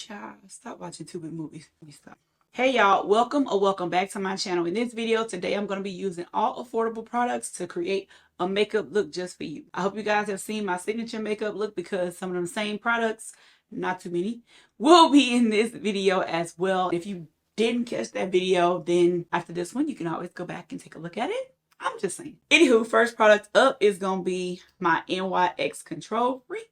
Child, stop watching too many movies. Let me stop. Hey y'all, welcome or welcome back to my channel. In this video today, I'm going to be using all affordable products to create a makeup look just for you. I hope you guys have seen my signature makeup look because some of them same products, not too many, will be in this video as well. If you didn't catch that video, then after this one, you can always go back and take a look at it. I'm just saying. Anywho, first product up is going to be my NYX Control Freak.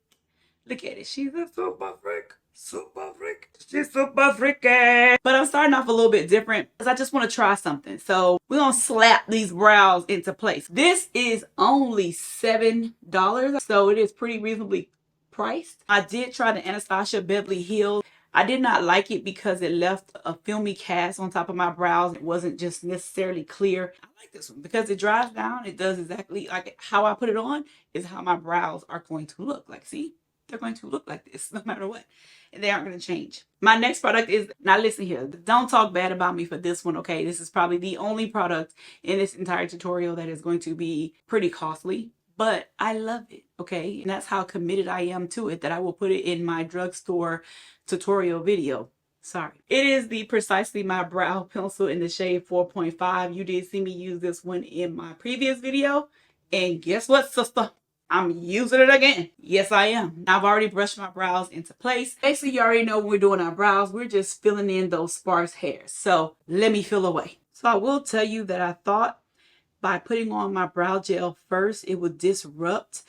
Look at it. She's a super freak. Super freak. She's super freaky. But I'm starting off a little bit different because I just want to try something. So we're going to slap these brows into place. This is only $7. So it is pretty reasonably priced. I did try the Anastasia Beverly Hills. I did not like it because it left a filmy cast on top of my brows. It wasn't just necessarily clear. I like this one because it dries down. It does exactly like how I put it on is how my brows are going to look. Like, see? They're going to look like this no matter what. And they aren't going to change. My next product is, now listen here, don't talk bad about me for this one, okay? This is probably the only product in this entire tutorial that is going to be pretty costly. But I love it, okay? And that's how committed I am to it that I will put it in my drugstore tutorial video. Sorry. It is the Precisely My Brow Pencil in the shade 4.5. You did see me use this one in my previous video. And guess what, sister? I'm using it again. Yes, I am. I've already brushed my brows into place. Basically, you already know when we're doing our brows, we're just filling in those sparse hairs. So let me fill away. So I will tell you that I thought by putting on my brow gel first, it would disrupt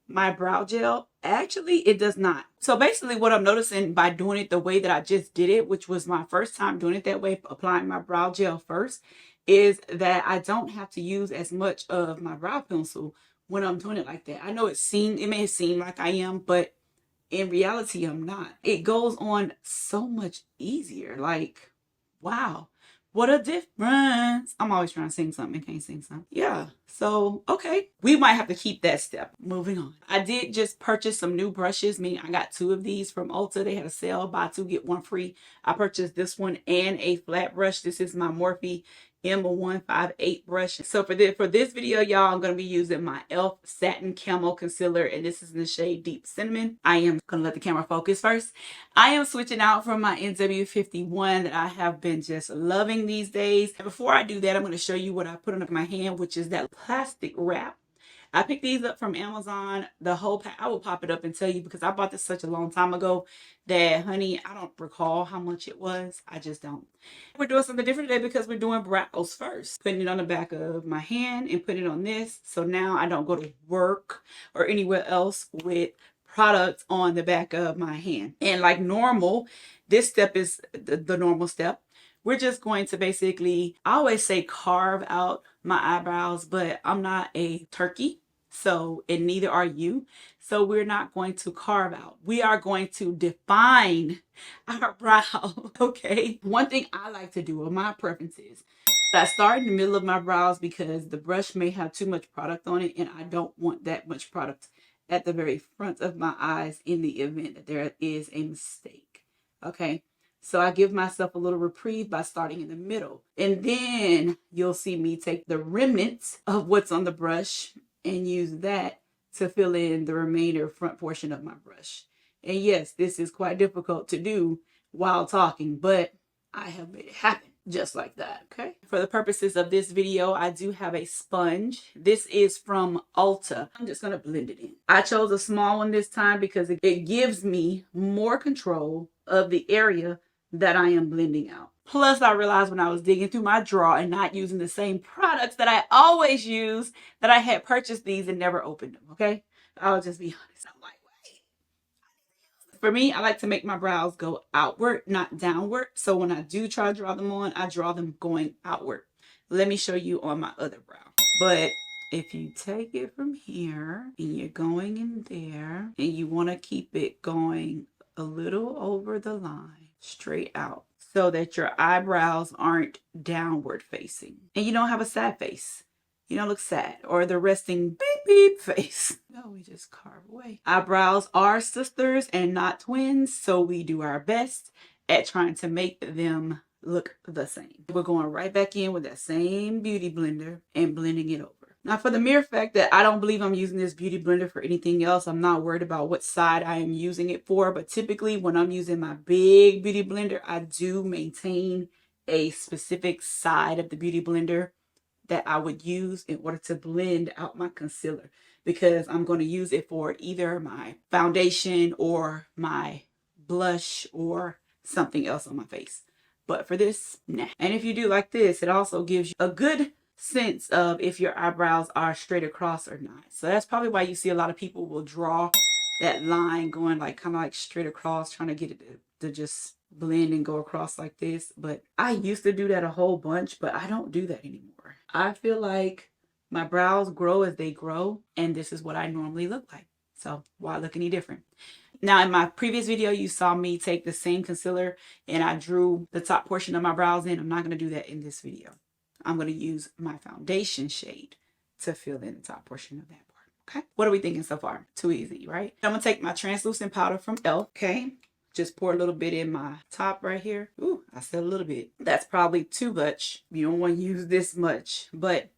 my brow gel. Actually, it does not. So basically what I'm noticing by doing it the way that I just did it, which was my first time doing it that way, applying my brow gel first, is that I don't have to use as much of my brow pencil when I'm doing it like that. I know it may seem like I am, but in reality, I'm not. It goes on so much easier. Like, wow, what a difference. I'm always trying to sing something and can't sing something. Yeah, so, okay. We might have to keep that step. Moving on. I did just purchase some new brushes, meaning I got 2 of these from Ulta. They had a sale, buy 2, get 1 free. I purchased this one and a flat brush. This is my Morphe M158 brush. So for this video, y'all, I'm going to be using my E.L.F Satin Camo Concealer, and this is in the shade Deep Cinnamon. I am going to let the camera focus first. I am switching out from my NW51 that I have been just loving these days. And before I do that, I'm going to show you what I put on my hand, which is that plastic wrap. I picked these up from Amazon. The whole pack, I will pop it up and tell you because I bought this such a long time ago that, honey, I don't recall how much it was. I just don't. We're doing something different today because we're doing brows first. Putting it on the back of my hand and putting it on this. So now I don't go to work or anywhere else with products on the back of my hand. And like normal, this step is the normal step. We're just going to basically, I always say carve out my eyebrows, but I'm not a turkey, so, and neither are you. So we're not going to carve out. We are going to define our brow, okay? One thing I like to do, or my preference is, I start in the middle of my brows because the brush may have too much product on it, and I don't want that much product at the very front of my eyes in the event that there is a mistake, okay? So I give myself a little reprieve by starting in the middle. And then you'll see me take the remnants of what's on the brush and use that to fill in the remainder front portion of my brush. And yes, this is quite difficult to do while talking, but I have made it happen just like that, okay? For the purposes of this video, I do have a sponge. This is from Ulta. I'm just gonna blend it in. I chose a small one this time because it gives me more control of the area that I am blending out. Plus, I realized when I was digging through my drawer and not using the same products that I always use, that I had purchased these and never opened them, okay? I'll just be honest. I'm like, wait. For me, I like to make my brows go outward, not downward. So when I do try to draw them on, I draw them going outward. Let me show you on my other brow. But if you take it from here and you're going in there and you want to keep it going a little over the line, straight out, so that your eyebrows aren't downward facing and you don't have a sad face. You don't look sad or the resting beep beep face. No, we just carve away. Eyebrows are sisters and not twins, so we do our best at trying to make them look the same. We're going right back in with that same beauty blender and blending it over. Now, for the mere fact that I don't believe I'm using this beauty blender for anything else, I'm not worried about what side I am using it for. But typically when I'm using my big beauty blender, I do maintain a specific side of the beauty blender that I would use in order to blend out my concealer, because I'm going to use it for either my foundation or my blush or something else on my face. But for this, nah. And if you do like this, it also gives you a good sense of if your eyebrows are straight across or not. So that's probably why you see a lot of people will draw that line going like kind of like straight across, trying to get it to just blend and go across like this. But I used to do that a whole bunch, but I don't do that anymore. I feel like my brows grow as they grow, and this is what I normally look like. So why look any different? Now, in my previous video, you saw me take the same concealer and I drew the top portion of my brows in. I'm not going to do that in this video. I'm going to use my foundation shade to fill in the top portion of that part. Okay. What are we thinking so far? Too easy, right? I'm going to take my translucent powder from E.L.F. Okay. Just pour a little bit in my top right here. Ooh, I said a little bit. That's probably too much. You don't want to use this much, but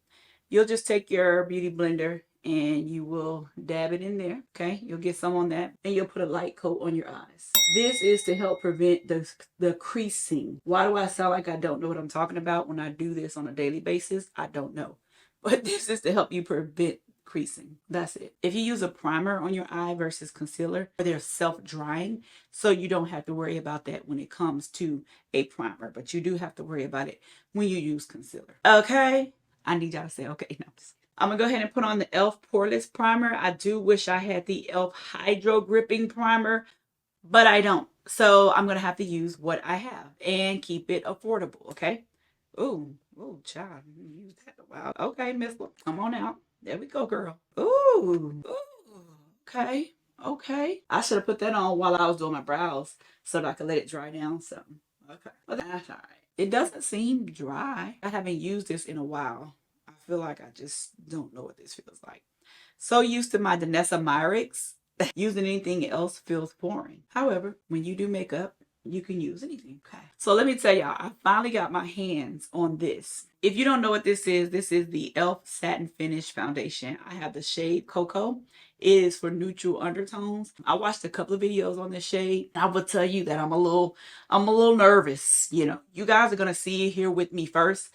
you'll just take your beauty blender and you will dab it in there. Okay, you'll get some on that and you'll put a light coat on your eyes. This is to help prevent the creasing. Why do I sound like I don't know what I'm talking about when I do this on a daily basis? I don't know. But this is to help you prevent creasing. That's it. If you use a primer on your eye versus concealer, they're self-drying, so you don't have to worry about that when it comes to a primer, but you do have to worry about it when you use concealer. Okay, I need y'all to say okay. No, I'm gonna go ahead and put on the E.L.F Poreless primer. I do wish I had the E.L.F Hydro Gripping Primer, but I don't. So I'm gonna have to use what I have and keep it affordable, okay? Ooh, child, you use that a while. Okay, Miss, come on out. There we go, girl. Ooh, okay, okay. I should have put that on while I was doing my brows so that I could let it dry down some. Okay, well, that's all right. It doesn't seem dry. I haven't used this in a while. I feel like I just don't know what this feels like. So used to my Danessa Myricks, using anything else feels boring. However, when you do makeup, you can use anything. Okay. So let me tell y'all, I finally got my hands on this. If you don't know what this is the E.L.F Satin Finish Foundation. I have the shade Cocoa. It is for neutral undertones. I watched a couple of videos on this shade. I will tell you that I'm a little nervous. You know, you guys are gonna see it here with me first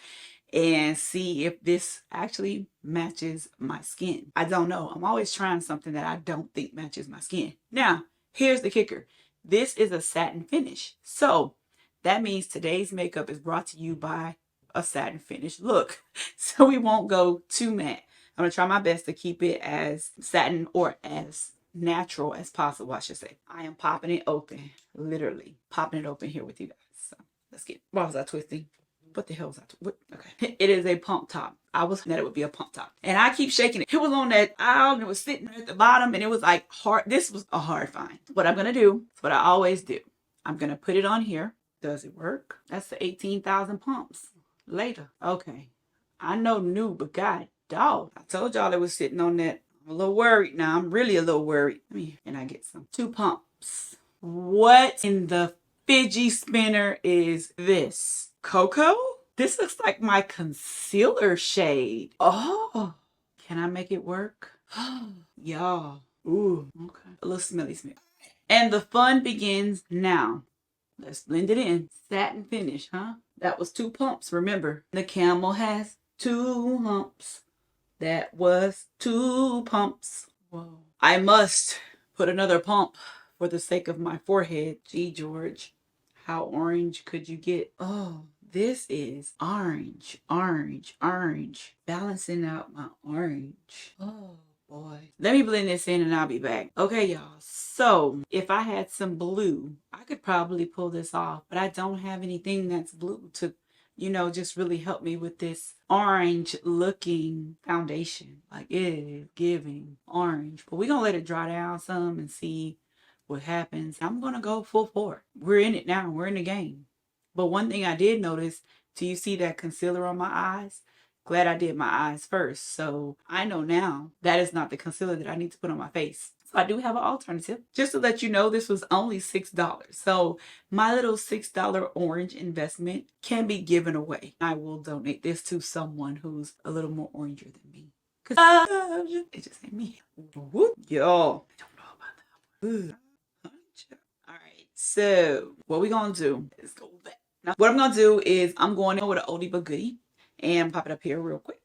and see if this actually matches my skin. I don't know. I'm always trying something that I don't think matches my skin. Now, here's the kicker. This is a satin finish. So that means today's makeup is brought to you by a satin finish look. So we won't go too matte. I'm going to try my best to keep it as satin or as natural as possible, I should say. I am popping it open, literally popping it open here with you guys. So let's get, why was I twisting? What the hell was that? What? Okay. It is a pump top. I was that it would be a pump top. And I keep shaking it. It was on that aisle and it was sitting at the bottom and it was like hard. This was a hard find. What I'm going to do, what I always do, I'm going to put it on here. Does it work? That's the 18,000 pumps later. Okay. I know new, but God dog. I told y'all it was sitting on that. I'm a little worried now. I'm really a little worried. And I get some 2 pumps. What in the fidget spinner is this? Cocoa? This looks like my concealer shade. Oh, can I make it work? Y'all. Ooh, okay. A little smelly smell. And the fun begins now. Let's blend it in. Satin finish, huh? That was 2 pumps, remember. The camel has 2 humps. That was 2 pumps. Whoa. I must put another pump for the sake of my forehead. Gee, George, how orange could you get? Oh. This is orange, orange, orange. Balancing out my orange. Oh boy. Let me blend this in and I'll be back. Okay, y'all. So if I had some blue, I could probably pull this off, but I don't have anything that's blue to, you know, just really help me with this orange looking foundation. Like it is giving orange, but we're gonna let it dry down some and see what happens. I'm gonna go full forward. We're in it now. We're in the game. But one thing I did notice, do you see that concealer on my eyes? Glad I did my eyes first. So I know now that is not the concealer that I need to put on my face. So I do have an alternative. Just to let you know, this was only $6. So my little $6 orange investment can be given away. I will donate this to someone who's a little more oranger than me. It just ain't me. Whoop. Yo. I don't know about that. Alright, so what we gonna do is go back. Now, what I'm gonna do is I'm going in with an oldie but goodie and pop it up here real quick.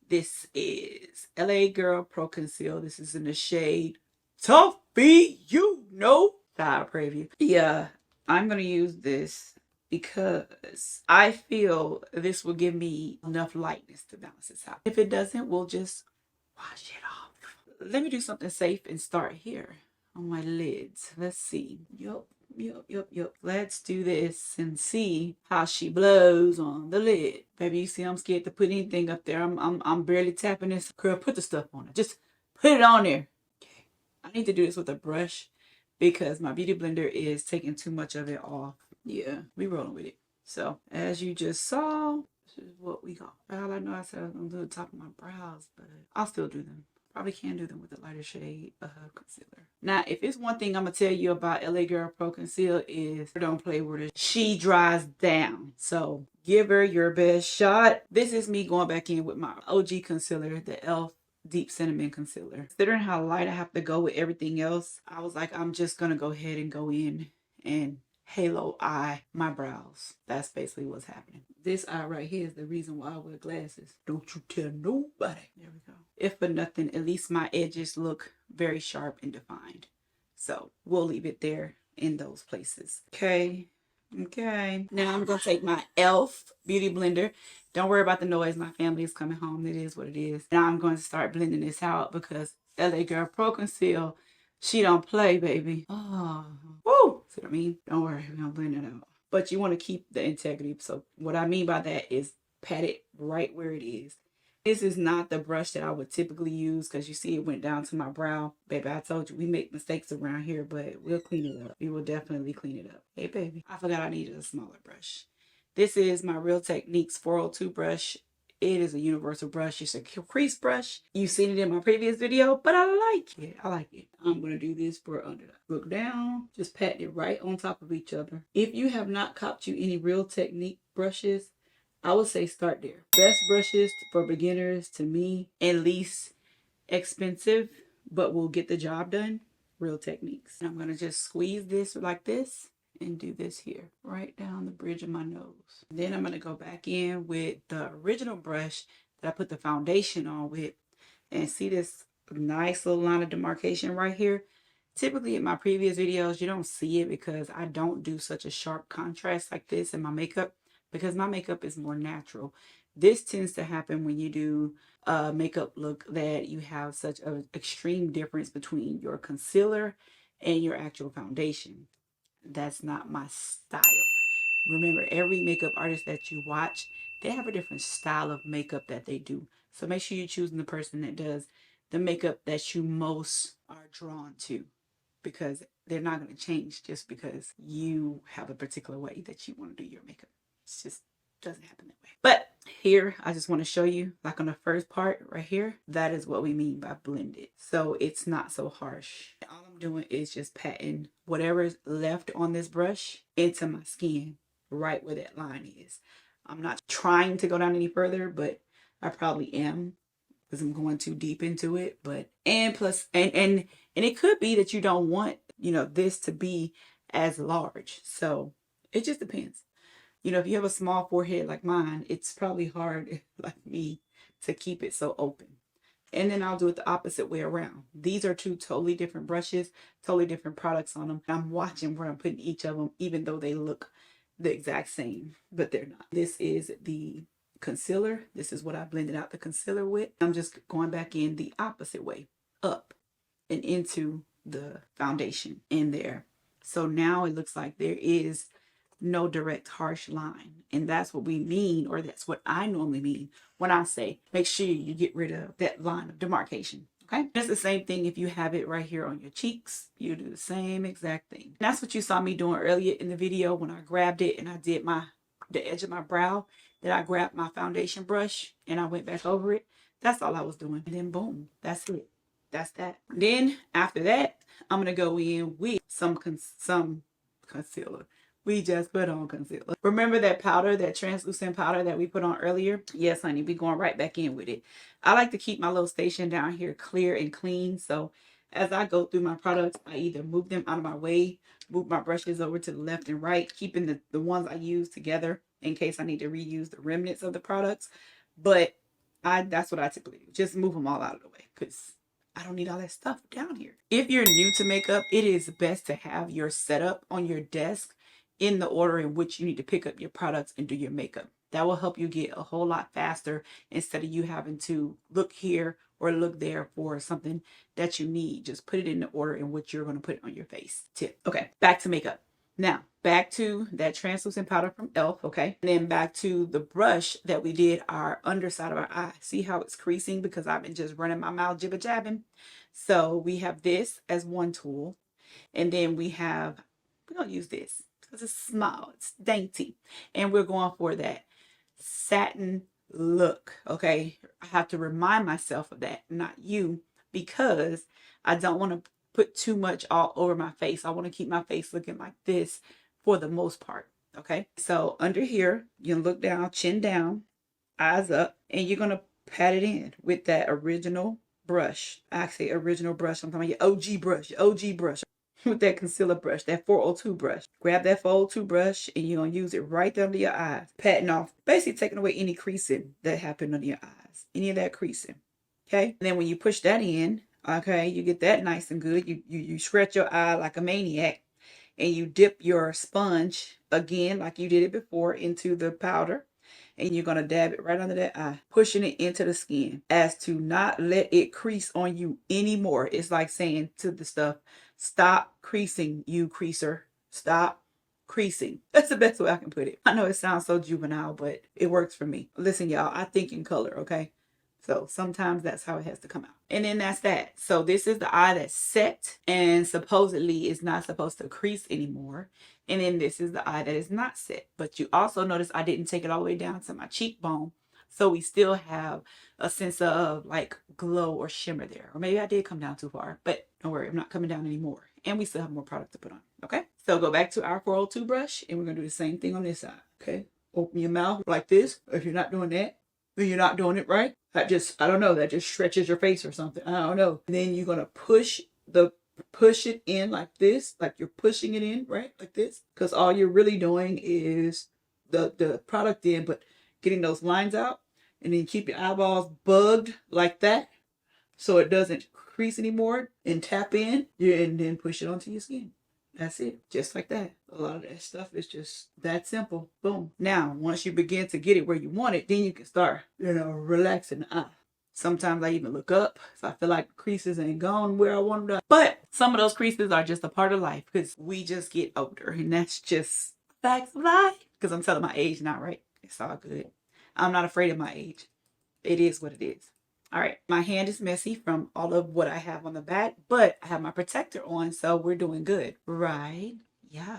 This is LA Girl Pro Conceal. This is in the shade Toffee, you know. God, preview. Yeah, I'm gonna use this because I feel this will give me enough lightness to balance this out. If it doesn't, we'll just wash it off. Let me do something safe and start here on my lids. Let's see. Yup. Let's do this and see how she blows on the lid. Baby, you see I'm scared to put anything up there. I'm barely tapping this. Girl, put the stuff on it. Just put it on there. Okay. I need to do this with a brush because my beauty blender is taking too much of it off. Yeah, we rolling with it. So as you just saw, this is what we got. All I know, I said I was gonna do the top of my brows, but I'll still do them. Probably can do them with a lighter shade of concealer. Now, if it's one thing I'm gonna tell you about LA Girl Pro Conceal is don't play with her. She dries down. So give her your best shot. This is me going back in with my OG concealer, the E.L.F Deep Cinnamon Concealer. Considering how light I have to go with everything else, I was like, I'm just gonna go ahead and go in and halo eye my brows. That's basically what's happening. This eye right here is the reason why I wear glasses. Don't you tell nobody. There we go. If for nothing, at least my edges look very sharp and defined. So we'll leave it there in those places. Okay. Now I'm going to take my E.L.F Beauty Blender. Don't worry about the noise. My family is coming home. It is what it is. Now I'm going to start blending this out because LA Girl Pro Conceal, she don't play, baby. Oh, woo! See what I mean? Don't worry. We're going to blend it out. But you want to keep the integrity. So what I mean by that is pat it right where it is. This is not the brush that I would typically use because you see it went down to my brow. Baby, I told you we make mistakes around here, but we'll clean it up. We will definitely clean it up. Hey, baby. I forgot I needed a smaller brush. This is my Real Techniques 402 brush. It is a universal brush. It's a crease brush. You've seen it in my previous video, but I like it. I like it. I'm going to do this for under. Look down. Just pat it right on top of each other. If you have not copped you any Real Technique brushes, I would say start there. Best brushes for beginners to me, and least expensive, but will get the job done, Real Techniques. And I'm going to just squeeze this like this and do this here, right down the bridge of my nose. Then I'm going to go back in with the original brush that I put the foundation on with, and see this nice little line of demarcation right here. Typically in my previous videos, you don't see it because I don't do such a sharp contrast like this in my makeup, because my makeup is more natural. This tends to happen when you do a makeup look that you have such an extreme difference between your concealer and your actual foundation. That's not my style. Remember, every makeup artist that you watch, they have a different style of makeup that they do. So make sure you're choosing the person that does the makeup that you most are drawn to, because they're not going to change just because you have a particular way that you want to do your makeup. It just doesn't happen that way. But here, I just want to show you, like on the first part right here, that is what we mean by blended. So it's not so harsh. All I'm doing is just patting whatever's left on this brush into my skin, right where that line is. I'm not trying to go down any further, but I probably am because I'm going too deep into it. But and it could be that you don't want, you know, this to be as large. So it just depends. You know, if you have a small forehead like mine, it's probably hard, like me, to keep it so open. And then I'll do it the opposite way around. These are two totally different brushes, totally different products on them. I'm watching where I'm putting each of them, even though they look the exact same, but they're not. This is the concealer. This is what I blended out the concealer with. I'm just going back in the opposite way, up and into the foundation in there. So now it looks like there is no direct harsh line, and that's what we mean, or that's what I normally mean when I say make sure you get rid of that line of demarcation. Okay, it's the same thing if you have it right here on your cheeks. You do the same exact thing. And that's what you saw me doing earlier in the video when I grabbed it and I did the edge of my brow. Then I grabbed my foundation brush and I went back over it. That's all I was doing, and then boom, that's it. That's that. Then after that, I'm gonna go in with some concealer. We just put on concealer. Remember that powder, that translucent powder that we put on earlier? Yes, honey, we going right back in with it. I like to keep my little station down here clear and clean. So as I go through my products, I either move them out of my way, move my brushes over to the left and right, keeping the ones I use together in case I need to reuse the remnants of the products. But that's what I typically do. Just move them all out of the way because I don't need all that stuff down here. If you're new to makeup, it is best to have your setup on your desk in the order in which you need to pick up your products and do your makeup. That will help you get a whole lot faster instead of you having to look here or look there for something that you need. Just put it in the order in which you're going to put it on your face. Tip. Okay, back to makeup. Now, back to that translucent powder from E.L.F, okay? And then back to the brush that we did our underside of our eye. See how it's creasing because I've been just running my mouth jibber-jabbing. So we have this as one tool. And then we're going to use this because it's small, it's dainty. And we're going for that satin look, okay? I have to remind myself of that, not you, because I don't want to put too much all over my face. I want to keep my face looking like this for the most part, okay? So under here, you can look down, chin down, eyes up, and you're going to pat it in with that original brush. I say original brush, I'm talking about your OG brush. With that concealer brush, that 402 brush. Grab that 402 brush and you're going to use it right under your eyes. Patting off, basically taking away any creasing that happened under your eyes. Any of that creasing. Okay? And then when you push that in, okay, you get that nice and good. You scratch your eye like a maniac and you dip your sponge again like you did it before into the powder. And you're going to dab it right under that eye, pushing it into the skin as to not let it crease on you anymore. It's like saying to the stuff, stop creasing, you creaser. Stop creasing. That's the best way I can put it. I know it sounds so juvenile, but it works for me. Listen, y'all, I think in color, okay? So sometimes that's how it has to come out. And then that's that. So this is the eye that's set and supposedly is not supposed to crease anymore. And then this is the eye that is not set. But you also notice I didn't take it all the way down to my cheekbone. So we still have a sense of like glow or shimmer there. Or maybe I did come down too far. But don't worry, I'm not coming down anymore. And we still have more product to put on. Okay? So go back to our 402 brush. And we're going to do the same thing on this side. Okay? Open your mouth like this. If you're not doing that, then you're not doing it right. That just, I don't know, that just stretches your face or something. I don't know. And then you're going to push it in like this, like you're pushing it in, right? Like this. Because all you're really doing is the product in, but getting those lines out. And then keep your eyeballs bugged like that so it doesn't crease anymore, and tap in, and then push it onto your skin. That's it. Just like that. A lot of that stuff is just that simple. Boom. Now, once you begin to get it where you want it, then you can start, relaxing the eye. Sometimes I even look up if I feel like the creases ain't gone where I want them to. But some of those creases are just a part of life because we just get older, and that's just facts of life. Because I'm telling my age now, right? It's all good. I'm not afraid of my age. It is what it is. All right, my hand is messy from all of what I have on the back, but I have my protector on, so we're doing good, right? Yeah.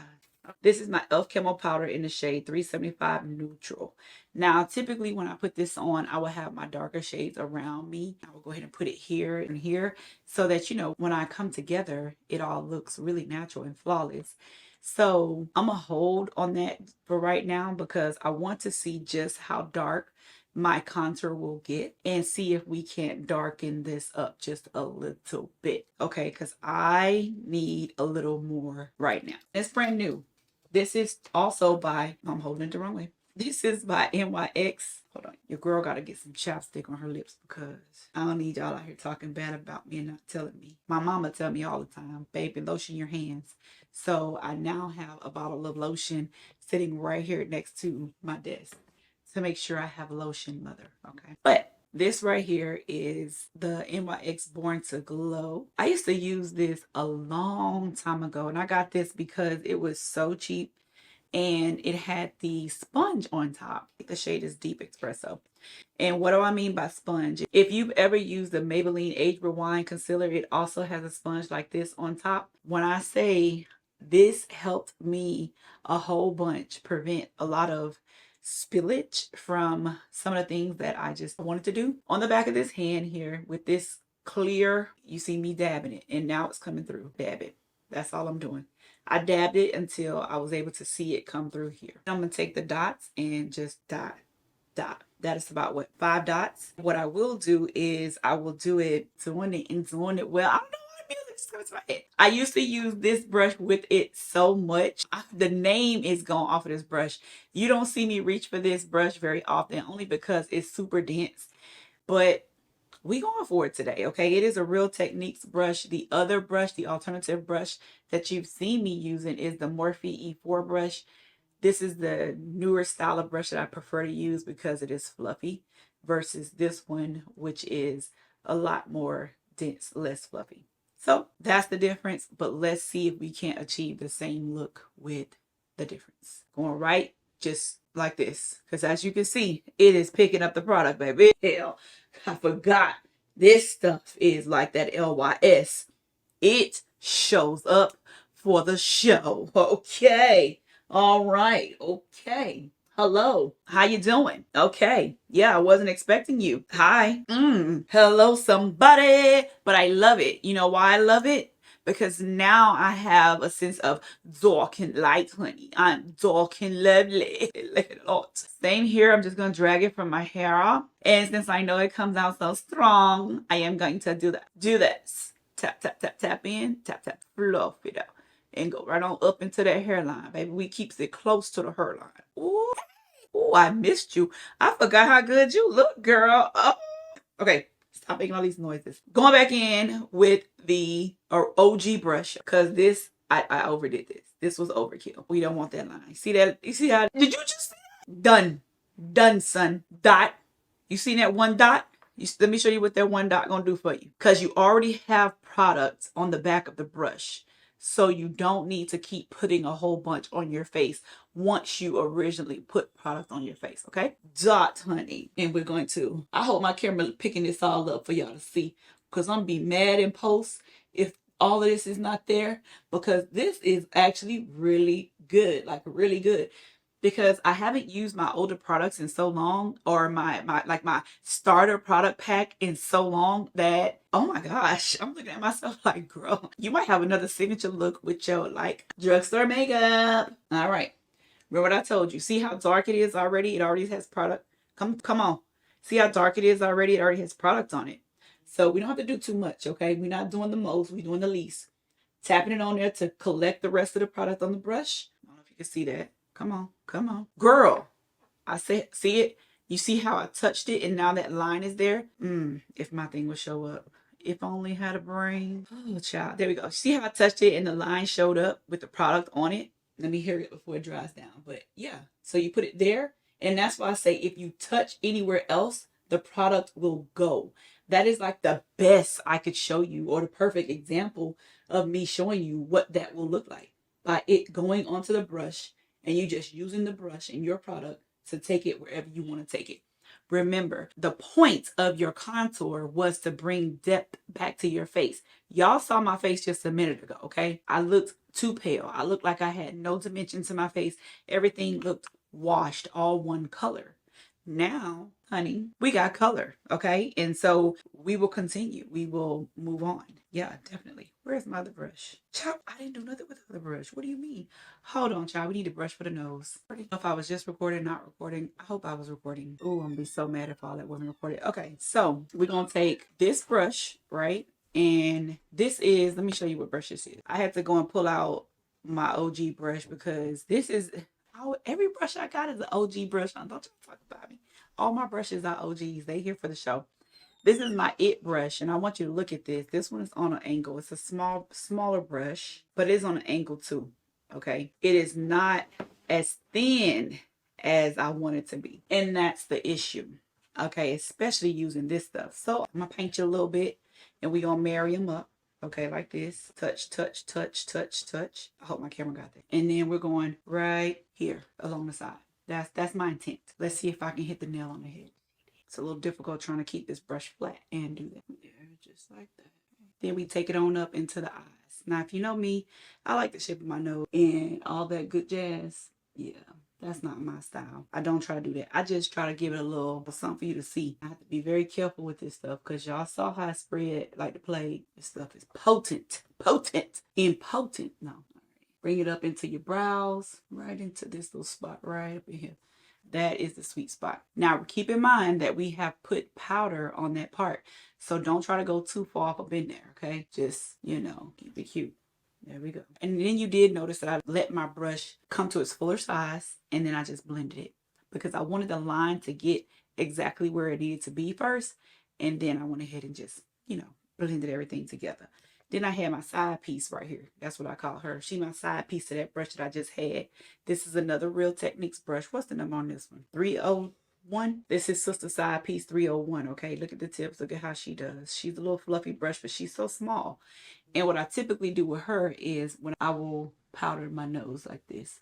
This is my E.L.F Camo powder in the shade 375 Neutral. Now, typically when I put this on, I will have my darker shades around me. I will go ahead and put it here and here so that, when I come together, it all looks really natural and flawless. So I'm going to hold on that for right now because I want to see just how dark my contour will get and see if we can't darken this up just a little bit. Okay, because I need a little more right now. It's brand new. This is also by, I'm holding it the wrong way. This is by NYX. Hold on. Your girl got to get some chapstick on her lips because I don't need y'all out here talking bad about me and not telling me. My mama tell me all the time, baby, lotion your hands. So I now have a bottle of lotion sitting right here next to my desk to make sure I have lotion, mother. Okay. But this right here is the NYX Born to Glow. I used to use this a long time ago, and I got this because it was so cheap and it had the sponge on top. The shade is Deep Espresso. And what do I mean by sponge? If you've ever used the Maybelline Age Rewind concealer, it also has a sponge like this on top. When I say this helped me a whole bunch prevent a lot of spillage from some of the things that I just wanted to do. On the back of this hand here with this clear, you see me dabbing it and now it's coming through. Dab it. That's all I'm doing. I dabbed it until I was able to see it come through here. I'm going to take the dots and just dot, dot. That is about what, 5 dots. What I will do is I will do it doing it and doing it well. I don't know why the music just comes to my head. I used to use this brush with it so much. The name is gone off of this brush. You don't see me reach for this brush very often, only because it's super dense. But we going for it today, okay? It is a Real Techniques brush. The other brush, the alternative brush that you've seen me using is the Morphe E4 brush. This is the newer style of brush that I prefer to use because it is fluffy versus this one, which is a lot more dense, less fluffy. So that's the difference, but let's see if we can't achieve the same look with the difference. Going right, just like this, because as you can see, it is picking up the product, baby. Hell, I forgot. This stuff is like that LYS. It shows up for the show. Okay. All right. Okay. Hello. How you doing? Okay. Yeah, I wasn't expecting you. Hi. Hello, somebody. But I love it. You know why I love it? Because now I have a sense of dark and light, honey. I'm dark and lovely. Same here. I'm just going to drag it from my hair off. And since I know it comes out so strong, I am going to do that. Do this. Tap, tap, tap, tap in. Tap, tap, fluff it out. And go right on up into that hairline, baby. We keeps it close to the hairline. Ooh. Ooh, I missed you. I forgot how good you look, girl. Oh. Okay. Stop making all these noises. Going back in with the OG brush, because this, I overdid this. This was overkill. We don't want that line. See that? You see how? Did you just see that? Done. Done, son. Dot. You see that one dot? Let me show you what that one dot gonna do for you. Because you already have product on the back of the brush. So you don't need to keep putting a whole bunch on your face once you originally put product on your face, okay? Dot, honey. And we're going to, I hope my camera picking this all up for y'all to see, because I'm gonna be mad in post if all of this is not there, because this is actually really good, like really good. Because I haven't used my older products in so long, or my starter product pack in so long, that, oh my gosh, I'm looking at myself like, girl, you might have another signature look with your like drugstore makeup. All right, remember what I told you? See how dark it is already? It already has product. Come on, see how dark it is already? It already has product on it. So we don't have to do too much, okay? We're not doing the most, we're doing the least. Tapping it on there to collect the rest of the product on the brush. I don't know if you can see that. Come on, come on. Girl, I said, see it? You see how I touched it and now that line is there? If my thing would show up. If I only had a brain. Oh, child. There we go. See how I touched it and the line showed up with the product on it? Let me hear it before it dries down. But yeah, so you put it there. And that's why I say if you touch anywhere else, the product will go. That is like the best I could show you, or the perfect example of me showing you what that will look like. By it going onto the brush, and you just using the brush and your product to take it wherever you want to take it. Remember, the point of your contour was to bring depth back to your face. Y'all saw my face just a minute ago, okay? I looked too pale. I looked like I had no dimension to my face. Everything looked washed, all one color. Now, honey, we got color, okay? And so we will continue. We will move on. Yeah, definitely. Where's my other brush? Child, I didn't do nothing with the other brush. What do you mean? Hold on, child. We need a brush for the nose. I don't know if I was just recording, not recording. I hope I was recording. Ooh, I'm gonna be so mad if all that wasn't recorded. Okay, so we're gonna take this brush, right? And this is, let me show you what brush this is. I had to go and pull out my OG brush because this is, every brush I got is an OG brush. Don't you talk about me. All my brushes are OGs. They here for the show. This is my It brush, and I want you to look at this. This one is on an angle. It's a smaller brush, but it's on an angle too, okay? It is not as thin as I want it to be, and that's the issue, okay? Especially using this stuff. So I'm going to paint you a little bit, and we're going to marry them up, okay, like this. Touch, touch, touch, touch, touch. I hope my camera got that. And then we're going right here along the side. That's my intent. Let's see if I can hit the nail on the head. It's a little difficult trying to keep this brush flat and do that. Yeah, just like that. Then we take it on up into the eyes. Now, if you know me, I like the shape of my nose and all that good jazz. Yeah, that's not my style. I don't try to do that. I just try to give it a little something for you to see. I have to be very careful with this stuff because y'all saw how I spread like the plague. This stuff is potent. Potent. Impotent. No. Bring it up into your brows, right into this little spot right up in here. That is the sweet spot. Now, keep in mind that we have put powder on that part. So don't try to go too far up in there, okay? Just, you know, keep it cute. There we go. And then you did notice that I let my brush come to its fuller size, and then I just blended it because I wanted the line to get exactly where it needed to be first. And then I went ahead and just, you know, blended everything together. Then I had my side piece right here. That's what I call her. She my side piece to that brush that I just had. This is another Real Techniques brush. What's the number on this one? 301. This is sister side piece 301. Okay, look at the tips. Look at how she does. She's a little fluffy brush, but she's so small. And what I typically do with her is when I will powder my nose like this,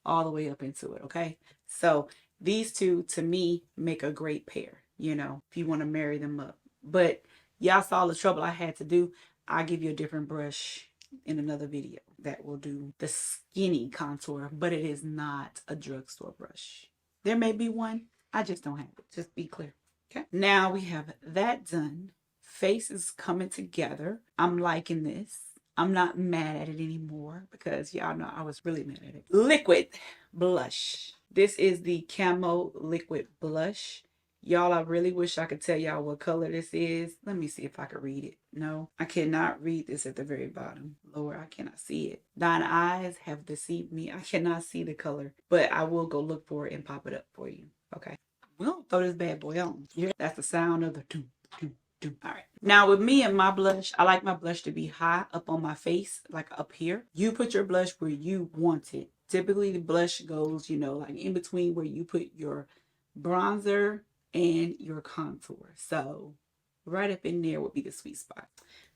all the way up into it. Okay, so these two to me make a great pair, you know, if you want to marry them up. But y'all saw the trouble I had to do. I'll give you a different brush in another video that will do the skinny contour, but it is not a drugstore brush. There may be one, I just don't have it. Just be clear. Okay, now we have that done. Face is coming together. I'm liking this. I'm not mad at it anymore because y'all know I was really mad at it. Liquid blush. This is the Camo liquid blush. Y'all, I really wish I could tell y'all what color this is. Let me see if I can read it. No, I cannot read this at the very bottom. Lower, I cannot see it. Thine eyes have deceived me. I cannot see the color, but I will go look for it and pop it up for you. Okay. We'll throw this bad boy on. Yeah, that's the sound of the doom, doom, doom. All right. Now with me and my blush, I like my blush to be high up on my face, like up here. You put your blush where you want it. Typically the blush goes, you know, like in between where you put your bronzer and your contour. So right up in there would be the sweet spot.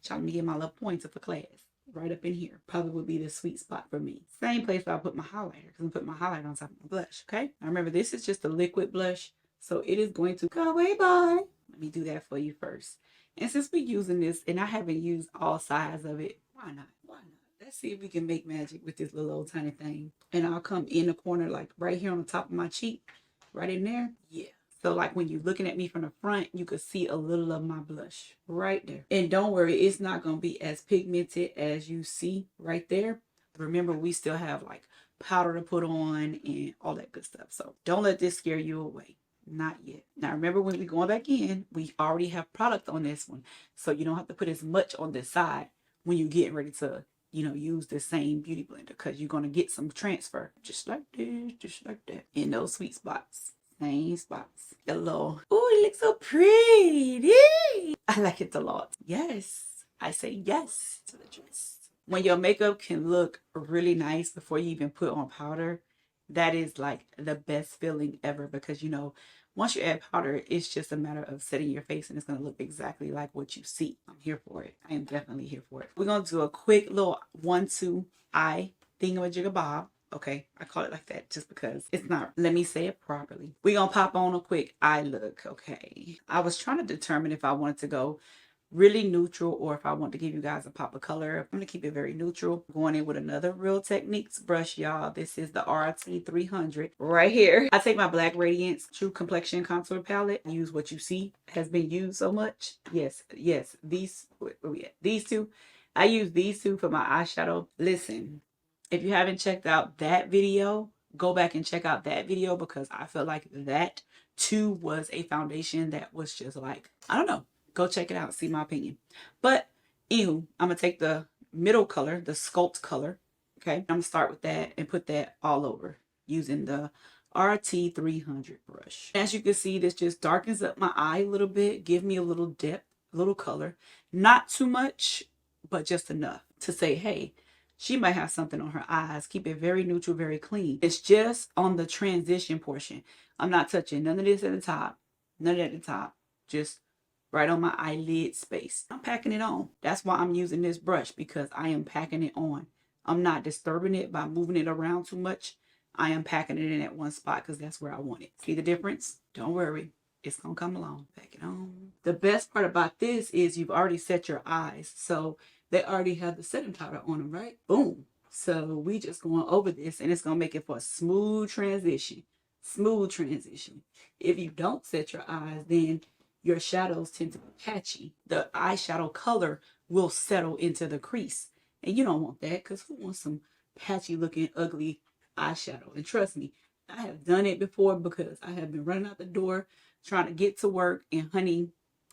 Trying to get my little pointer for class. Right up in here probably would be the sweet spot for me. Same place where I put my highlighter, because I'm putting my highlighter on top of my blush. Okay, now remember this is just a liquid blush, so it is going to go away. Bye. Let me do that for you first. And since we're using this, and I haven't used all sides of it, why not? Why not? Let's see if we can make magic with this little old tiny thing. And I'll come in the corner, like right here on the top of my cheek, right in there. Yeah. So like when you're looking at me from the front, you could see a little of my blush right there. And don't worry, it's not going to be as pigmented as you see right there. Remember, we still have like powder to put on and all that good stuff. So don't let this scare you away. Not yet. Now remember, when we going back in, we already have product on this one. So you don't have to put as much on this side when you're getting ready to, you know, use the same beauty blender, because you're going to get some transfer. Just like this, just like that. In those sweet spots. Same spots. Hello. Oh, it looks so pretty. I like it a lot. Yes. I say yes to the dress. When your makeup can look really nice before you even put on powder, that is like the best feeling ever, because, you know, once you add powder, it's just a matter of setting your face and it's going to look exactly like what you see. I'm here for it. I am definitely here for it. We're going to do a quick little 1-2 eye thingamajigabob. Okay, I call it like that just because it's not. Let me say it properly. We're going to pop on a quick eye look. Okay, I was trying to determine if I wanted to go really neutral or if I want to give you guys a pop of color. I'm going to keep it very neutral. Going in with another Real Techniques brush, y'all. This is the RT 300 right here. I take my Black Radiance True Complexion Contour Palette. Use what you see has been used so much. Yes, these two. I use these two for my eyeshadow. Listen, if you haven't checked out that video, go back and check out that video, because I feel like that too was a foundation that was just like, I don't know. Go check it out. See my opinion. But anywho, I'm going to take the middle color, the Sculpt color. Okay. I'm going to start with that and put that all over using the RT 300 brush. As you can see, this just darkens up my eye a little bit. Give me a little depth, a little color. Not too much, but just enough to say, hey, she might have something on her eyes. Keep it very neutral, very clean. It's just on the transition portion. I'm not touching none of this at the top. None of that at the top. Just right on my eyelid space. I'm packing it on. That's why I'm using this brush, because I am packing it on. I'm not disturbing it by moving it around too much. I am packing it in at one spot because that's where I want it. See the difference? Don't worry. It's going to come along. Pack it on. The best part about this is you've already set your eyes. So they already have the setting powder on them, right? Boom. So we just going over this, and it's going to make it for a smooth transition. Smooth transition. If you don't set your eyes, then your shadows tend to be patchy. The eyeshadow color will settle into the crease. And you don't want that, because who wants some patchy looking ugly eyeshadow. And trust me, I have done it before because I have been running out the door trying to get to work, and honey,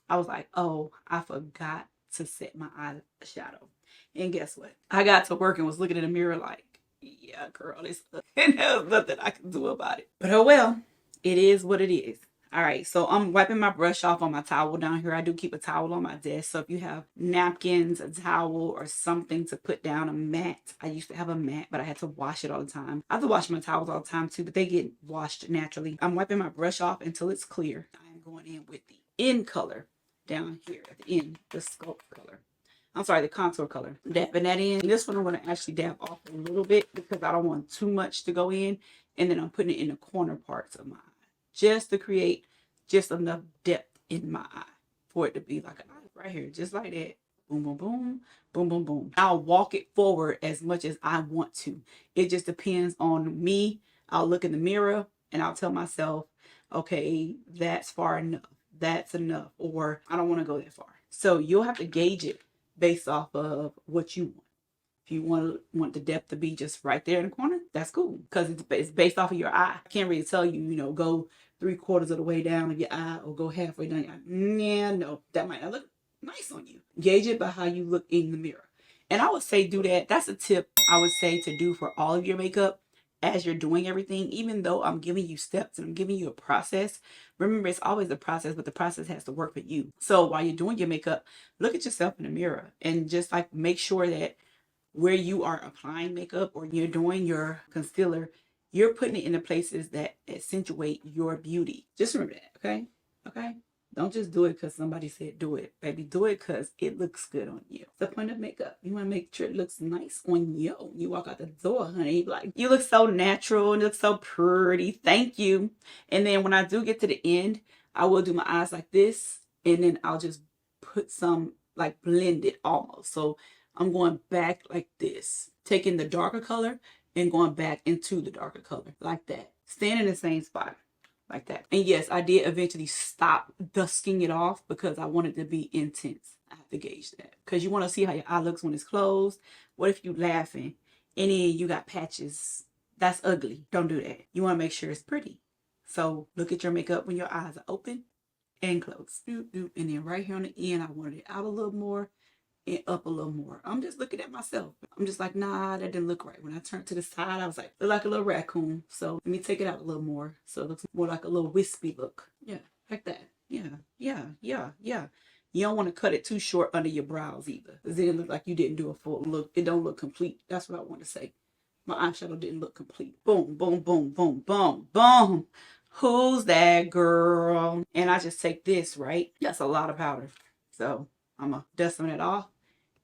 I was like, oh, I forgot to set my eyeshadow. And guess what? I got to work and was looking in the mirror like, yeah, girl, this and there was nothing I could do about it. But oh well, it is what it is. All right, so I'm wiping my brush off on my towel down here. I do keep a towel on my desk. So if you have napkins, a towel, or something to put down, a mat. I used to have a mat, but I had to wash it all the time. I have to wash my towels all the time too, but they get washed naturally. I'm wiping my brush off until it's clear. I am going in with the end color down here at the end, the sculpt color. I'm sorry, the contour color. Dabbing that in. This one I'm going to actually dab off a little bit because I don't want too much to go in. And then I'm putting it in the corner parts of my eye, just to create just enough depth in my eye for it to be like an eye right here, just like that. Boom, boom, boom, boom, boom, boom. I'll walk it forward as much as I want to. It just depends on me. I'll look in the mirror and I'll tell myself, okay, that's far enough. That's enough. Or I don't want to go that far. So you'll have to gauge it based off of what you want. If you want the depth to be just right there in the corner, that's cool because it's based off of your eye. I can't really tell you, go 3/4 of the way down of your eye or go halfway down your eye. Yeah, no, that might not look nice on you. Gauge it by how you look in the mirror. And I would say do that. That's a tip I would say to do for all of your makeup as you're doing everything. Even though I'm giving you steps and I'm giving you a process, remember it's always a process, but the process has to work for you. So while you're doing your makeup, look at yourself in the mirror and just like make sure that where you are applying makeup or you're doing your concealer, you're putting it in the places that accentuate your beauty. Just remember that, okay? Okay? Don't just do it because somebody said do it. Baby, do it because it looks good on you. It's the point of makeup. You want to make sure it looks nice on you. You walk out the door, honey, like, you look so natural and look so pretty. Thank you. And then when I do get to the end, I will do my eyes like this. And then I'll just put some, like, blend it almost. So I'm going back like this, taking the darker color and going back into the darker color like that. Staying in the same spot like that. And yes, I did eventually stop dusking it off because I wanted to be intense. I have to gauge that because you want to see how your eye looks when it's closed. What if you laughing and then you got patches? That's ugly. Don't do that. You want to make sure it's pretty. So look at your makeup when your eyes are open and closed. And then right here on the end, I wanted it out a little more and up a little more. I'm just looking at myself. I'm just like, nah, that didn't look right. When I turned to the side, I was like, look like a little raccoon. So let me take it out a little more. So it looks more like a little wispy look. Yeah, like that. Yeah. You don't want to cut it too short under your brows either. Because then it look like you didn't do a full look. It don't look complete. That's what I want to say. My eyeshadow didn't look complete. Boom, boom, boom, boom, boom, boom. Who's that girl? And I just take this, right? That's a lot of powder. So I'm going to dust some of that off.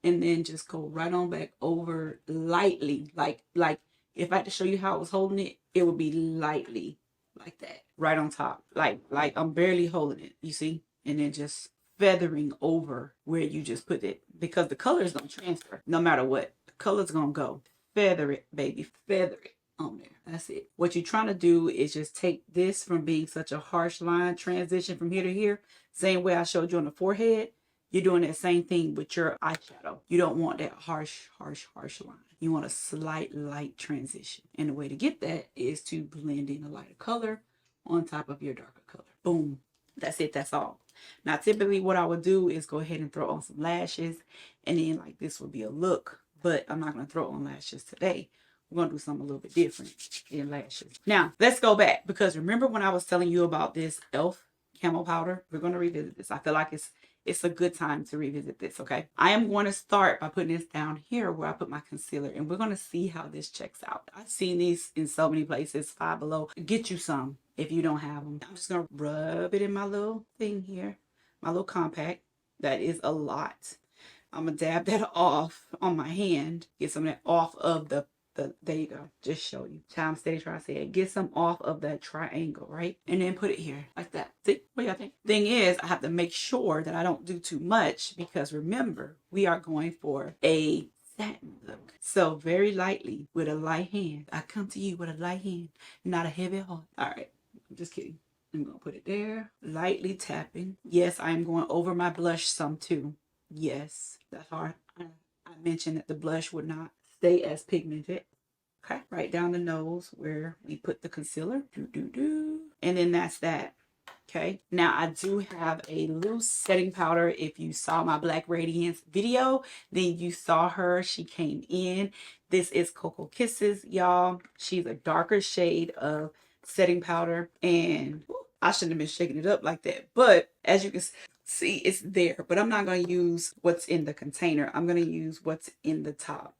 And then just go right on back over lightly. Like if I had to show you how I was holding it, it would be lightly like that. Right on top. Like I'm barely holding it, you see? And then just feathering over where you just put it. Because the color is going to transfer no matter what. The color's going to go. Feather it, baby. Feather it on there. That's it. What you're trying to do is just take this from being such a harsh line transition from here to here. Same way I showed you on the forehead. You're doing that same thing with your eyeshadow. You don't want that harsh line. You want a slight light transition. And the way to get that is to blend in a lighter color on top of your darker color. Boom. That's it. That's all. Now, typically what I would do is go ahead and throw on some lashes. And then like this would be a look. But I'm not going to throw on lashes today. We're going to do something a little bit different in lashes. Now, let's go back. Because remember when I was telling you about this E.L.F Camo powder? We're going to revisit this. I feel like it's a good time to revisit this, okay? I am going to start by putting this down here where I put my concealer, and we're going to see how this checks out. I've seen these in so many places, Five Below. Get you some if you don't have them. I'm just going to rub it in my little thing here, my little compact. That is a lot. I'm going to dab that off on my hand, get some of that off of the there you go. Just show you. Time steady try to say it. Get some off of that triangle, right? And then put it here like that. See? What do y'all think? Thing is, I have to make sure that I don't do too much because remember, we are going for a satin look. So very lightly with a light hand. I come to you with a light hand, not a heavy heart. All right. I'm just kidding. I'm going to put it there. Lightly tapping. Yes, I am going over my blush some too. Yes. That's hard. I mentioned that the blush would not stay as pigmented. Okay, right down the nose where we put the concealer. And then that's that. Okay, now I do have a loose setting powder. If you saw my Black Radiance video, then you saw her. She came in. This is Cocoa Kisses, y'all. She's a darker shade of setting powder. And I shouldn't have been shaking it up like that. But as you can see, it's there. But I'm not going to use what's in the container. I'm going to use what's in the top.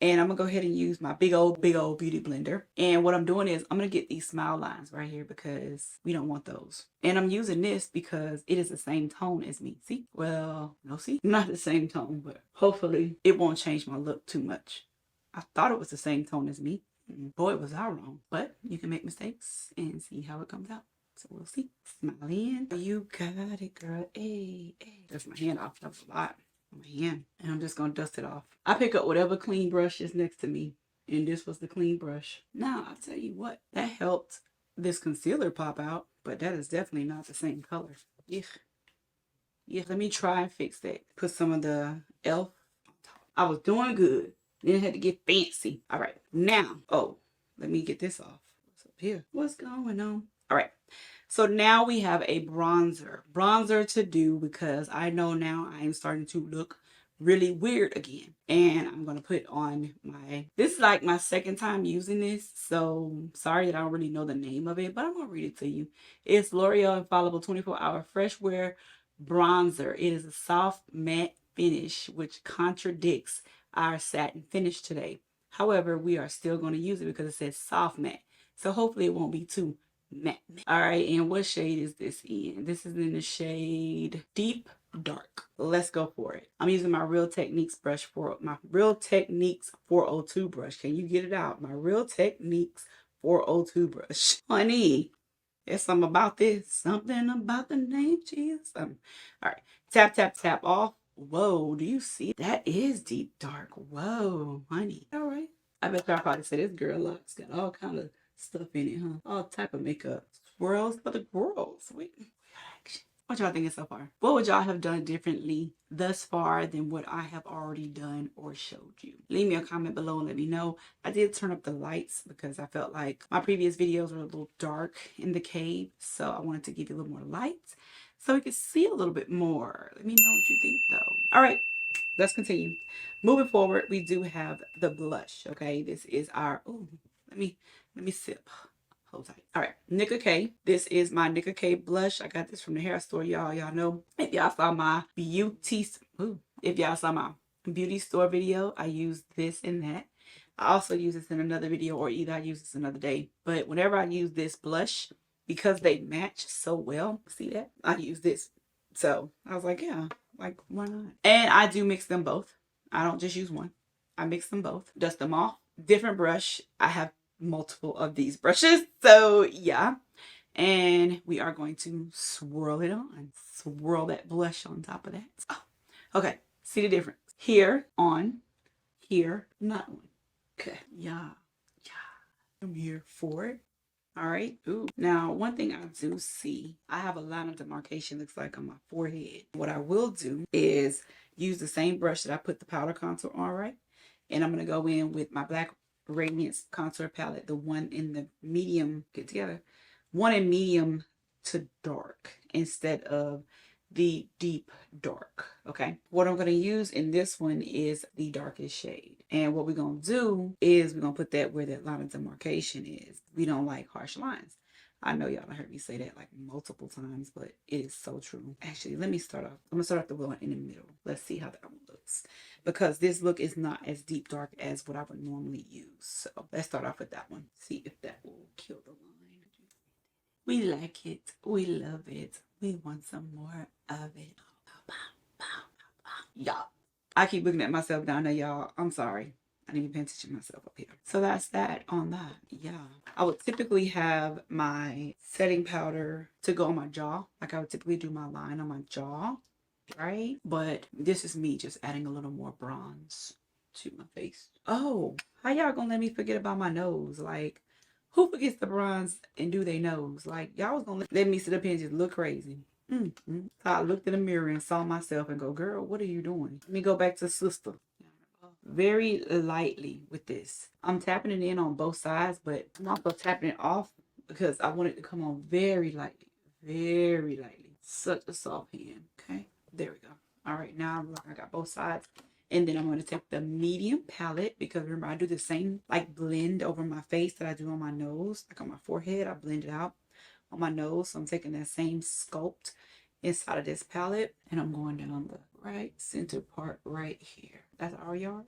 And I'm gonna go ahead and use my big old beauty blender. And what I'm doing is I'm gonna get these smile lines right here because we don't want those. And I'm using this because it is the same tone as me. See? Well, no, see? Not the same tone, but hopefully it won't change my look too much. I thought it was the same tone as me. Boy, was I wrong. But you can make mistakes and see how it comes out. So we'll see. Smile in. You got it, girl. Hey, hey. That's my hand off. That was a lot. My hand, and I'm just gonna dust it off. I pick up whatever clean brush is next to me, and this was the clean brush. Now I'll tell you what, that helped this concealer pop out, but that is definitely not the same color. Yeah, let me try and fix that. Put some of the E.L.F. on top. I was doing good, then I had to get fancy. All right, now, oh, let me get this off. What's up here? What's going on? All right. So now we have a bronzer to do because I know now I am starting to look really weird again. And I'm going to put on this is like my second time using this. So sorry that I don't really know the name of it, but I'm going to read it to you. It's L'Oreal Infallible 24-Hour Fresh Wear Bronzer. It is a soft matte finish, which contradicts our satin finish today. However, we are still going to use it because it says soft matte. So hopefully it won't be too matte. All right, and what shade is this in? This is in the shade Deep Dark. Let's go for it. I'm using my Real Techniques brush for my Real Techniques 402 brush. Can you get it out? My Real Techniques 402 brush. Honey, there's something about this. Something about the name Jesus. All right, tap, tap, tap off. Whoa, do you see? That is Deep Dark. Whoa, honey. All right. I bet y'all probably say this girl looks got all kind of stuff in it, huh? All type of makeup. Swirls for the girls. Wait. What y'all thinking so far? What would y'all have done differently thus far than what I have already done or showed you? Leave me a comment below and let me know. I did turn up the lights because I felt like my previous videos were a little dark in the cave. So I wanted to give you a little more light so we could see a little bit more. Let me know what you think though. All right. Let's continue. Moving forward, we do have the blush. Okay, this is our. Oh, let me sip. Hold tight. All right, NYX K. This is my NYX K blush. I got this from the hair store, y'all. Y'all know. If y'all saw my beauty store video, I used this in that. I also use this in another video, or either I use this another day. But whenever I use this blush, because they match so well, see that? I use this. So I was like, yeah. Like, why not? And I do mix them both. I don't just use one. I mix them both. Dust them off. Different brush. I have multiple of these brushes. So, yeah. And we are going to swirl it on. Swirl that blush on top of that. Oh, okay. See the difference? Here, on. Here, not on. Okay. Yeah. I'm here for it. All right. Ooh. Now, one thing I do see, I have a line of demarcation looks like on my forehead. What I will do is use the same brush that I put the powder contour on, right? And I'm going to go in with my Black Radiance contour palette, the one in the medium, get together, one in medium to dark instead of the deep dark. Okay. What I'm going to use in this one is the darkest shade. And what we're going to do is we're going to put that where that line of demarcation is. We don't like harsh lines. I know y'all heard me say that like multiple times, but it is so true. Actually, let me start off. I'm going to start off the one in the middle. Let's see how that one looks. Because this look is not as deep dark as what I would normally use. So let's start off with that one. See if that will kill the line. We like it. We love it. We want some more of it. Y'all. I keep looking at myself down there, y'all. I'm sorry. I didn't even pay attention to myself up here. So that's that on that. Yeah. I would typically have my setting powder to go on my jaw. Like I would typically do my line on my jaw. Right? But this is me just adding a little more bronze to my face. Oh, how y'all gonna let me forget about my nose? Like, who forgets the bronze and do they nose? Like, y'all was gonna let me sit up here and just look crazy. So I looked in the mirror and saw myself and go, girl, what are you doing? Let me go back to sister. very lightly with this. I'm tapping it in on both sides, but I'm also tapping it off because I want it to come on very lightly. Very lightly. Such a soft hand. Okay, there we go. All right, now I got both sides. And then I'm going to take the medium palette, because remember I do the same like blend over my face that I do on my nose. Like on my forehead, I blend it out on my nose. So I'm taking that same sculpt inside of this palette, and I'm going down the right center part right here. That's all y'all.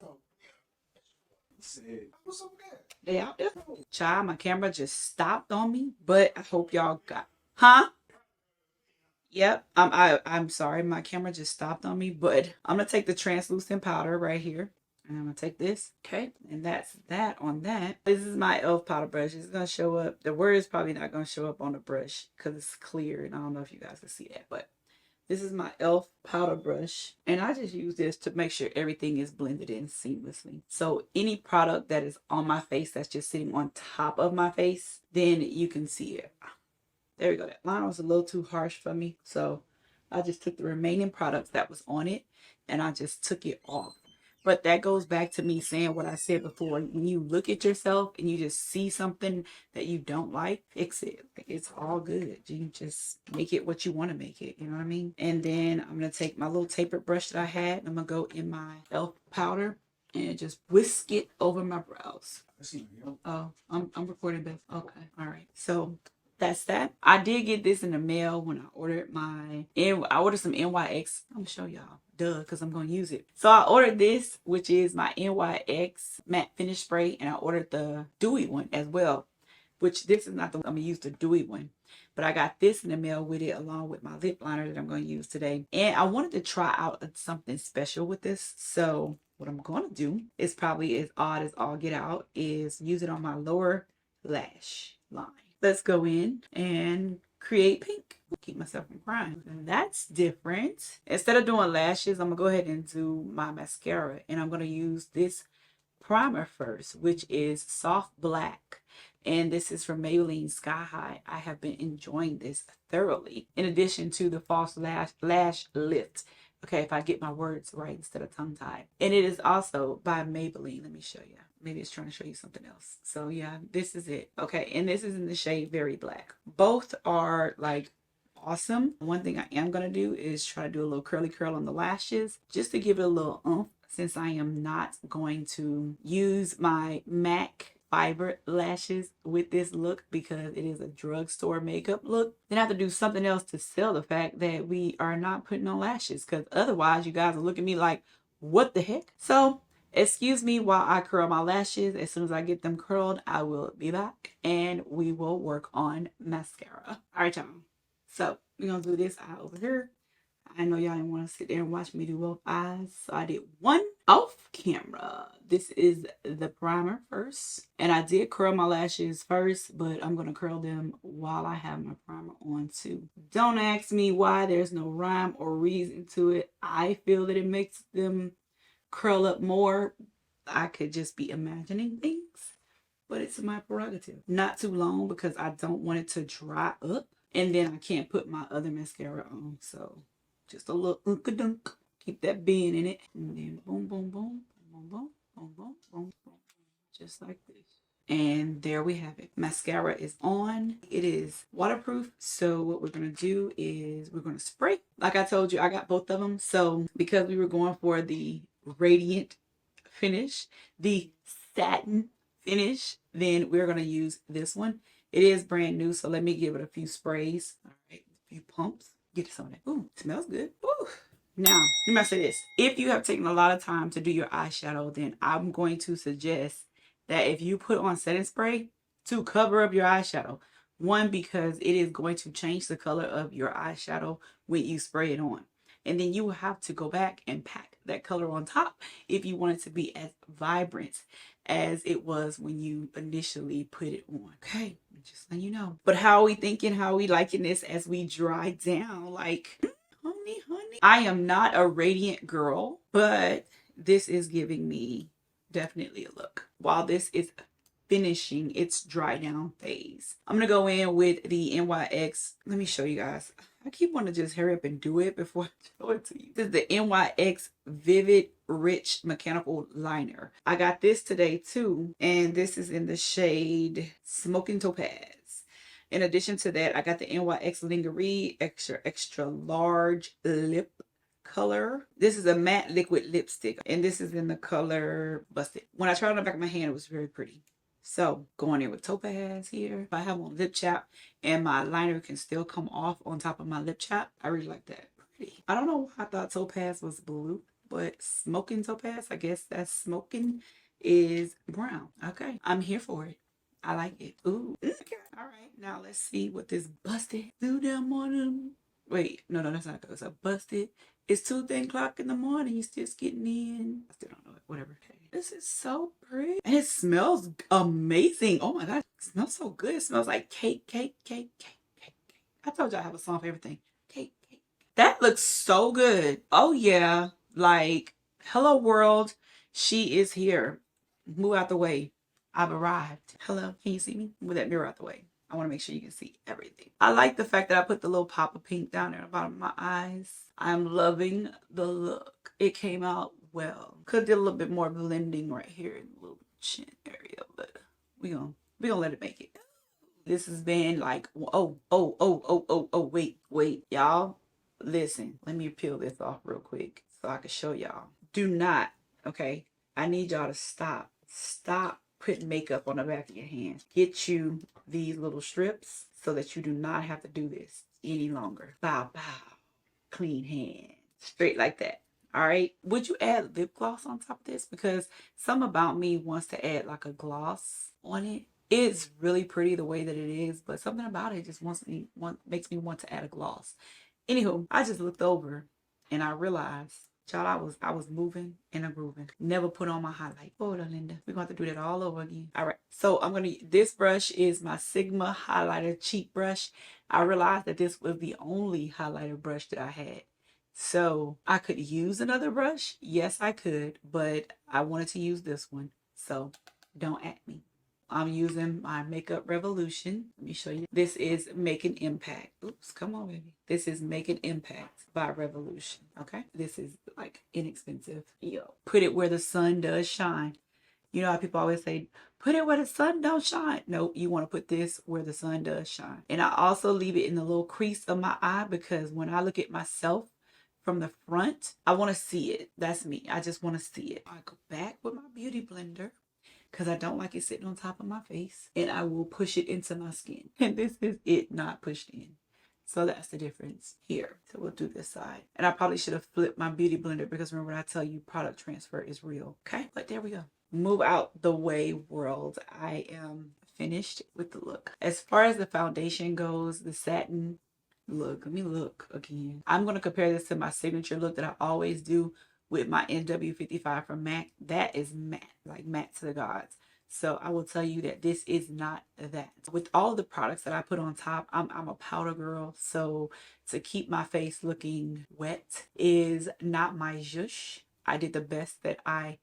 They out there. Child, my camera just stopped on me, but I hope y'all got, huh? Yep. I'm sorry, my camera just stopped on me, but I'm gonna take the translucent powder right here. And I'm gonna take this, okay, and that's that on that. This is my E.L.F powder brush. It's gonna show up. The word is probably not gonna show up on the brush because it's clear, and I don't know if you guys can see that, but this is my E.L.F powder brush, and I just use this to make sure everything is blended in seamlessly. So any product that is on my face that's just sitting on top of my face, then you can see it. There we go. That line was a little too harsh for me, so I just took the remaining products that was on it and I just took it off. But that goes back to me saying what I said before. When you look at yourself and you just see something that you don't like, fix it. Like, it's all good. You just make it what you want to make it. You know what I mean? And then I'm going to take my little tapered brush that I had. I'm going to go in my E.L.F powder and just whisk it over my brows. Oh, I'm recording, Beth. Okay. All right. So that's that. I did get this in the mail when I ordered I ordered some NYX. I'm gonna show y'all, duh, because I'm gonna use it. So I ordered this, which is my NYX matte finish spray, and I ordered the dewy one as well, which this is not the, I'm gonna use the dewy one, but I got this in the mail with it along with my lip liner that I'm gonna use today. And I wanted to try out something special with this. So what I'm gonna do is probably as odd as all get out, is use it on my lower lash line. Let's go in and create pink. Keep myself from crying. And that's different. Instead of doing lashes, I'm gonna go ahead and do my mascara, and I'm gonna use this primer first, which is soft black, and this is from Maybelline Sky-high. I have been enjoying this thoroughly, in addition to the false lash lift. Okay, if I get my words right instead of tongue-tied. And it is also by Maybelline. Let me show you. Maybe it's trying to show you something else. So yeah, this is it. Okay, and this is in the shade Very Black. Both are like awesome. One thing I am going to do is try to do a little curly curl on the lashes, just to give it a little oomph, since I am not going to use my MAC fiber lashes with this look, because it is a drugstore makeup look. Then I have to do something else to sell the fact that we are not putting on lashes, because otherwise you guys will look at me like, what the heck? So excuse me while I curl my lashes. As soon as I get them curled, I will be back and we will work on mascara. All right, y'all. So we're gonna do this eye over here. I know y'all didn't want to sit there and watch me do both eyes, so I did one off camera. This is the primer first, and I did curl my lashes first, but I'm going to curl them while I have my primer on too. Don't ask me why. There's no rhyme or reason to it. I feel that it makes them curl up more. I could just be imagining things, but it's my prerogative. Not too long, because I don't want it to dry up, and then I can't put my other mascara on, so just a little unk-a-dunk. Keep that bend in it. And then boom, boom, boom, boom, boom, boom, boom, boom, boom. Just like this. And there we have it. Mascara is on. It is waterproof. So what we're going to do is we're going to spray. Like I told you, I got both of them. So because we were going for the radiant finish, the satin finish, then we're going to use this one. It is brand new. So let me give it a few sprays. All right, a few pumps. Get some of that. Ooh, it smells good. Ooh. Now, let me say this. If you have taken a lot of time to do your eyeshadow, then I'm going to suggest that if you put on setting spray to cover up your eyeshadow. One, because it is going to change the color of your eyeshadow when you spray it on. And then you will have to go back and pack that color on top if you want it to be as vibrant as it was when you initially put it on. Okay, just letting you know. But how are we thinking? How are we liking this as we dry down? Like, honey, honey. I am not a radiant girl, but this is giving me definitely a look. While this is finishing its dry down phase, I'm gonna go in with the NYX. Let me show you guys. I keep wanting to just hurry up and do it before I show it to you. This is the NYX Vivid Rich Mechanical Liner. I got this today too, and this is in the shade Smoking Topaz. In addition to that, I got the NYX Lingerie Extra Large Lip color. This is a matte liquid lipstick, and this is in the color Busted. When I tried it on the back of my hand, it was very pretty. So going in with Topaz here. If I have on lip chap and my liner can still come off on top of my lip chap, I really like that. Pretty. I don't know why I thought Topaz was blue, but Smoking Topaz, I guess that's smoking, is brown. Okay, I'm here for it. I like it. Ooh. Okay. All right, now let's see what this Busted do down morning. Wait, no, that's not good. It's a Busted. It's 2:10 in the morning. You're just getting in. I still don't know it. Whatever. Okay. This is so pretty. And it smells amazing. Oh my God. It smells so good. It smells like cake, cake, cake, cake, cake, cake. I told you I have a song for everything. Cake, cake. That looks so good. Oh yeah. Like, hello world. She is here. Move out the way. I've arrived. Hello. Can you see me? Move that mirror out the way. I want to make sure you can see everything. I like the fact that I put the little pop of pink down there at the bottom of my eyes. I'm loving the look. It came out well. Could have did a little bit more blending right here in the little chin area, but we gonna let it make it. This has been like, wait, y'all. Listen, let me peel this off real quick so I can show y'all. Do not, okay? I need y'all to stop putting makeup on the back of your hands. Get you these little strips so that you do not have to do this any longer. Bow, bow. Clean hands. Straight like that. All right. Would you add lip gloss on top of this? Because some about me wants to add like a gloss on it. It's really pretty the way that it is, but something about it just makes me want to add a gloss. Anywho, I just looked over and I realized, child, I was moving and a grooving. Never put on my highlight. Hold on, Linda. We're going to have to do that all over again. All right. So this brush is my Sigma highlighter cheek brush. I realized that this was the only highlighter brush that I had. So I could use another brush. Yes, I could, but I wanted to use this one. So don't at me. I'm using my Makeup Revolution. Let me show you. This is Make an Impact. Oops, come on, baby. This is Make an Impact by Revolution. Okay? This is like inexpensive. Yo, put it where the sun does shine. You know how people always say, put it where the sun don't shine. No, you want to put this where the sun does shine. And I also leave it in the little crease of my eye because when I look at myself from the front, I want to see it. That's me. I just want to see it. I go back with my beauty blender, because I don't like it sitting on top of my face, and I will push it into my skin. And this is it not pushed in. So that's the difference here. So we'll do this side. And I probably should have flipped my beauty blender because remember when I tell you product transfer is real. Okay, but there we go. Move out the way, world. I am finished with the look. As far as the foundation goes, the Satin look, let me look again. I'm going to compare this to my signature look that I always do with my NW55 from MAC. That is matte, like matte to the gods. So I will tell you that this is not that. With all of the products that I put on top, I'm a powder girl. So to keep my face looking wet is not my zhush. I did the best that I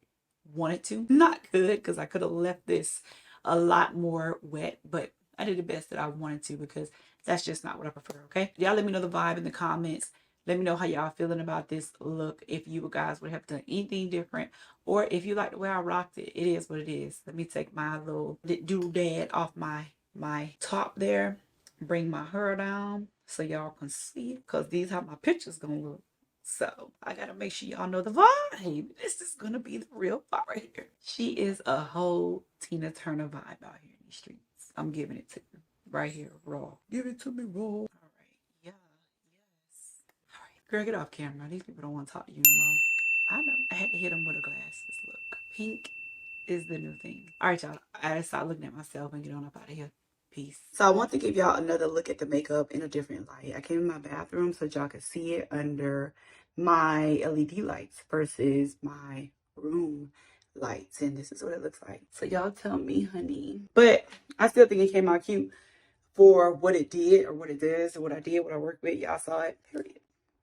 wanted to. Not good, because I could have left this a lot more wet, but I did the best that I wanted to because that's just not what I prefer. Okay, y'all let me know the vibe in the comments. Let me know how y'all feeling about this look. If you guys would have done anything different, or if you like the way I rocked it. It is what it is. Let me take my little doodad off my top there, bring my hair down so y'all can see it, because these how my pictures gonna look. So I gotta make sure y'all know the vibe. This is gonna be the real vibe right here. She is a whole Tina Turner vibe out here in these streets. I'm giving it to you right here, raw. Give it to me raw. All right, yeah, yes. All right, girl, get off camera. These people don't want to talk to you no more. I know. I had to hit them with a glasses look. Pink is the new thing. All right, y'all. I gotta stop looking at myself and get on up out of here. Peace. So I want to give y'all another look at the makeup in a different light. I came in my bathroom so y'all could see it under my LED lights versus my room lights, and this is what it looks like. So y'all tell me, honey. But I still think it came out cute for what it did, or what it does, or what I did, what I worked with. Y'all saw it, period.